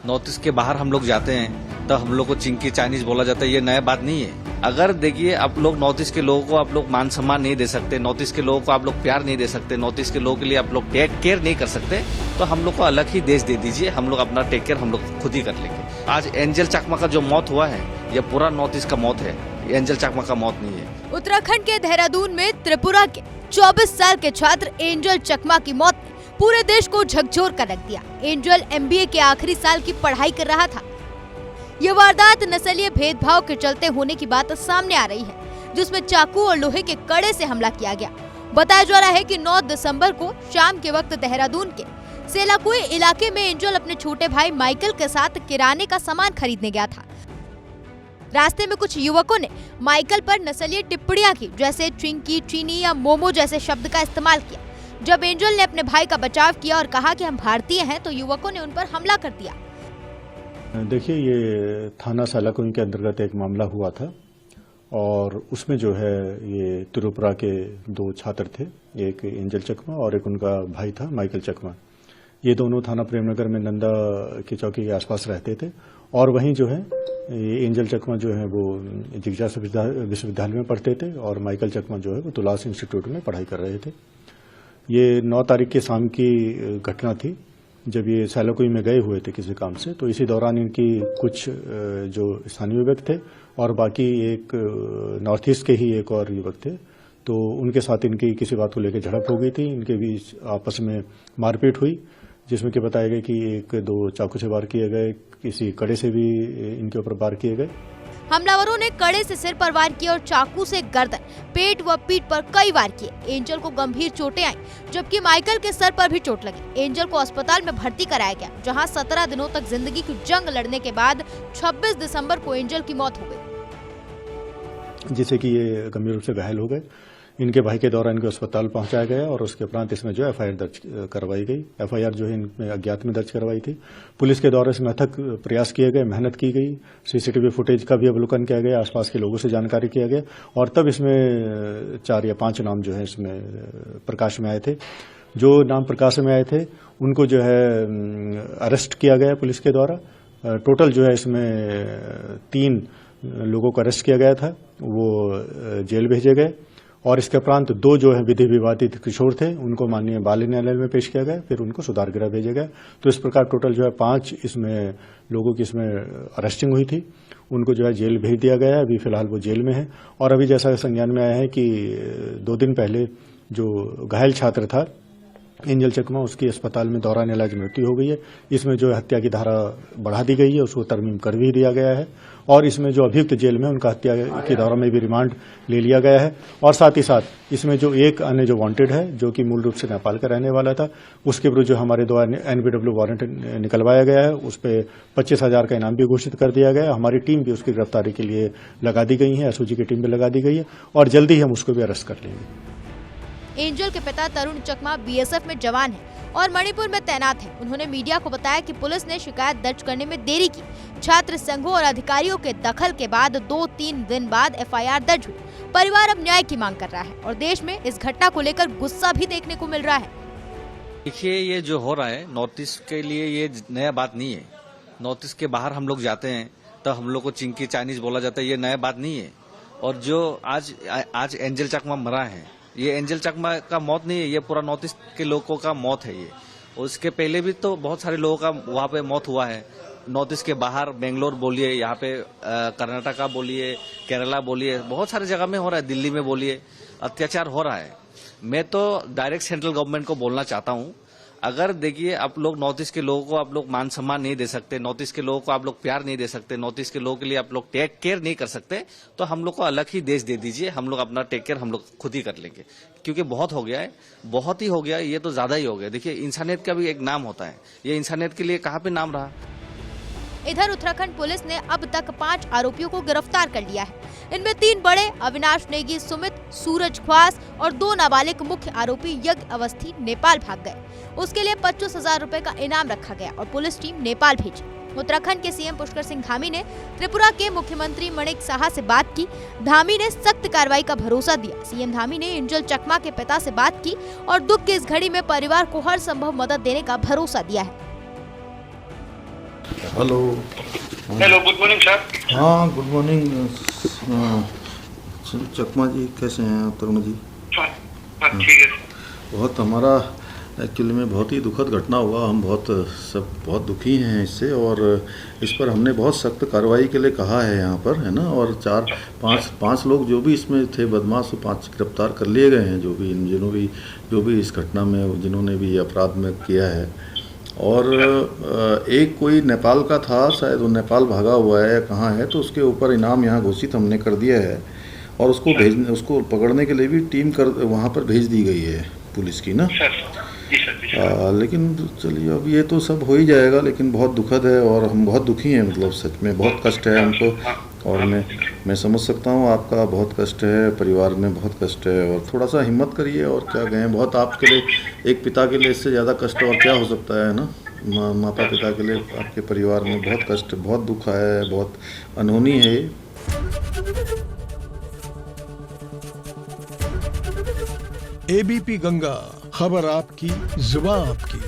North east के बाहर हम लोग जाते हैं तो हम लोग को चिंकी चाइनीज बोला जाता है, ये नया बात नहीं है। अगर देखिए आप लोग नॉर्थ ईस्ट के लोगों को आप लोग मान सम्मान नहीं दे सकते, नॉर्थ ईस्ट के लोगों को आप लोग प्यार नहीं दे सकते, नॉर्थ ईस्ट के लोगों के लिए आप लोग टेक केयर नहीं कर सकते, तो हम लोग को अलग ही देश दे दीजिए, हम लोग अपना टेक केयर हम लोग खुद ही कर लेंगे। आज एंजल चकमा का जो मौत हुआ है यह पूरा नॉर्थ ईस्ट का मौत है, एंजल चकमा का मौत नहीं है। उत्तराखंड के देहरादून में त्रिपुरा के 24 साल के छात्र एंजल चकमा की मौत ने पूरे देश को झकझोर कर रख दिया। एंजल MBA के आखिरी साल की पढ़ाई कर रहा था। ये वारदात नस्लीय भेदभाव के चलते होने की बात सामने आ रही है, जिसमें चाकू और लोहे के कड़े से हमला किया गया। बताया जा रहा है कि 9 दिसंबर को शाम के वक्त देहरादून के सेलाकुई इलाके में एंजल अपने छोटे भाई माइकल के साथ किराने का सामान खरीदने गया था। रास्ते में कुछ युवकों ने माइकल पर नस्लीय टिप्पणियां की, जैसे चिंकी, चीनी या मोमो जैसे शब्द का इस्तेमाल किया। जब एंजल ने अपने भाई का बचाव किया और कहा कि हम भारतीय हैं, तो युवकों ने उन पर हमला कर दिया। देखिए, ये थाना सेलाकुई के अंतर्गत एक मामला हुआ था और उसमें जो है ये त्रिपुरा के 2 छात्र थे, एक एंजल चकमा और एक उनका भाई था माइकल चकमा। ये दोनों थाना प्रेमनगर में नंदा की चौकी के आसपास रहते थे और वहीं जो है एंजल चकमा जो है वो जिग्जास विश्वविद्यालय में पढ़ते थे और माइकल चकमा जो है वो तुलास इंस्टीट्यूट में पढ़ाई कर रहे थे। ये 9 तारीख के शाम की घटना थी, जब ये सेलाकुई में गए हुए थे किसी काम से, तो इसी दौरान इनकी कुछ जो स्थानीय युवक थे और बाकी एक नॉर्थ ईस्ट के ही एक और युवक थे, तो उनके साथ इनकी किसी बात को लेकर झड़प हो गई थी। इनके बीच आपस में मारपीट हुई, जिसमें कि बताया गया कि 1-2 चाकू से वार किए गए, किसी कड़े से भी इनके ऊपर वार किए गए। हमलावरों ने कड़े से सिर पर वार किए और चाकू से गर्दन, पेट व पीठ पर कई वार किए। एंजल को गंभीर चोटें आईं, जबकि माइकल के सर पर भी चोट लगी। एंजल को अस्पताल में भर्ती कराया गया, जहां 17 दिनों तक जिंदगी की जंग लड़ने के बाद 26 दिसंबर को एंजल की मौत हो गई, जिससे कि ये गंभीर रूप से घायल हो गए। इनके भाई के द्वारा इनको अस्पताल पहुंचाया गया और उसके उपरांत इसमें जो FIR दर्ज करवाई गई। FIR जो है इनमें अज्ञात में दर्ज करवाई थी। पुलिस के द्वारा इसमें अथक प्रयास किए गए, मेहनत की गई, CCTV फुटेज का भी अवलोकन किया गया, आसपास के लोगों से जानकारी किया गया और तब इसमें 4 या 5 नाम जो है इसमें प्रकाश में आए थे। जो नाम प्रकाश में आए थे उनको जो है अरेस्ट किया गया पुलिस के द्वारा। टोटल जो है इसमें 3 लोगों को अरेस्ट किया गया था, वो जेल भेजे गए और इसके उपरांत 2 जो है विधि विवादित किशोर थे, उनको माननीय बाल न्यायालय में पेश किया गया, फिर उनको सुधार गृह भेजा गया। तो इस प्रकार टोटल जो है 5 इसमें लोगों की इसमें अरेस्टिंग हुई थी। उनको जो है जेल भेज दिया गया है, अभी फिलहाल वो जेल में है। और अभी जैसा संज्ञान में आया है कि 2 दिन पहले जो घायल छात्र था एंजल चकमा, उसकी अस्पताल में दौरान इलाज मृत्यु हो गई है। इसमें जो हत्या की धारा बढ़ा दी गई है, उसको तरमीम कर भी दिया गया है और इसमें जो अभियुक्त जेल में उनका हत्या की धारा में भी रिमांड ले लिया गया है। और साथ ही साथ इसमें जो एक अन्य जो वांटेड है, जो कि मूल रूप से नेपाल का रहने वाला था, उसके विरुद्ध जो हमारे द्वारा NBW वारंट निकलवाया गया है, उस पर 25,000 का इनाम भी घोषित कर दिया गया है। हमारी टीम भी उसकी गिरफ्तारी के लिए लगा दी गई है, SOG की टीम भी लगा दी गई है और जल्दी ही हम उसको भी अरेस्ट कर लेंगे। एंजल के पिता तरुण चकमा BSF में जवान हैं और मणिपुर में तैनात हैं। उन्होंने मीडिया को बताया कि पुलिस ने शिकायत दर्ज करने में देरी की। छात्र संघों और अधिकारियों के दखल के बाद 2-3 दिन बाद FIR दर्ज हुई। परिवार अब न्याय की मांग कर रहा है और देश में इस घटना को लेकर गुस्सा भी देखने को मिल रहा है। देखिए, ये जो हो रहा है नॉर्थ ईस्ट के लिए ये नया बात नहीं है। नॉर्थ ईस्ट के बाहर हम लोग जाते हैं तो हम लोग को चिंकी चाइनीज बोला जाता है, ये नया बात नहीं है। और जो आज एंजल चकमा मरा है, ये एंजल चकमा का मौत नहीं है, ये पूरा नॉर्थ ईस्ट के लोगों का मौत है ये। और उसके पहले भी तो बहुत सारे लोगों का वहाँ पे मौत हुआ है। नॉर्थ ईस्ट के बाहर बेंगलोर बोलिए, यहाँ पे कर्नाटका बोलिए, केरला बोलिए, बहुत सारी जगह में हो रहा है, दिल्ली में बोलिए, अत्याचार हो रहा है। मैं तो डायरेक्ट सेंट्रल गवर्नमेंट को बोलना चाहता हूँ, अगर देखिए आप लोग नॉर्थ ईस्ट के लोगों को आप लोग मान सम्मान नहीं दे सकते, नॉर्थ ईस्ट के लोगों को आप लोग प्यार नहीं दे सकते, नॉर्थ ईस्ट के लोगों के लिए आप लोग टेक केयर नहीं कर सकते, तो हम लोग को अलग ही देश दे दीजिए, हम लोग अपना टेक केयर हम लोग खुद ही कर लेंगे। क्योंकि बहुत हो गया है, बहुत ही हो गया, ये तो ज्यादा ही हो गया। देखिए, इंसानियत का भी एक नाम होता है, ये इंसानियत के लिए कहाँ पे नाम रहा। इधर उत्तराखंड पुलिस ने अब तक 5 आरोपियों को गिरफ्तार कर लिया है। इनमें 3 बड़े अविनाश नेगी, सुमित, सूरज ख्वास और 2 नाबालिग मुख्य आरोपी यज्ञ अवस्थी नेपाल भाग गए। उसके लिए 25,000 रुपए का इनाम रखा गया और पुलिस टीम नेपाल भेजी। उत्तराखंड के CM पुष्कर सिंह धामी ने त्रिपुरा के मुख्यमंत्री मणिक साहा से बात की। धामी ने सख्त कार्रवाई का भरोसा दिया। CM धामी ने एंजल चकमा के पिता से बात की और दुख की इस घड़ी में परिवार को हर संभव मदद देने का भरोसा दिया है। Hello. Hello, good morning sir. हाँ, गुड मॉर्निंग। चकमा जी कैसे हैं? तरुण जी हाँ, ठीक है। बहुत हमारा एक्चुअली में बहुत ही दुखद घटना हुआ। हम सब बहुत दुखी हैं इससे, और इस पर हमने बहुत सख्त कार्रवाई के लिए कहा है यहाँ पर, है ना। और पाँच लोग जो भी इसमें थे बदमाश, 5 गिरफ्तार कर लिए गए हैं, जो भी इस घटना में जिन्होंने भी अपराध में किया है। और एक कोई नेपाल का था, शायद वो नेपाल भागा हुआ है या कहाँ है, तो उसके ऊपर इनाम यहाँ घोषित हमने कर दिया है, और उसको पकड़ने के लिए भी टीम वहाँ पर भेज दी गई है पुलिस की ना। लेकिन चलिए, अब ये तो सब हो ही जाएगा, लेकिन बहुत दुखद है और हम बहुत दुखी हैं, मतलब सच में बहुत कष्ट है हमको। और मैं समझ सकता हूँ आपका बहुत कष्ट है, परिवार में बहुत कष्ट है, और थोड़ा सा हिम्मत करिए। और क्या कहें, बहुत आपके लिए, एक पिता के लिए इससे ज़्यादा कष्ट और क्या हो सकता है ना। माता पिता के लिए आपके परिवार में बहुत कष्ट, बहुत दुख है, बहुत अनहोनी है। एबीपी गंगा, खबर आपकी, जुबान आपकी।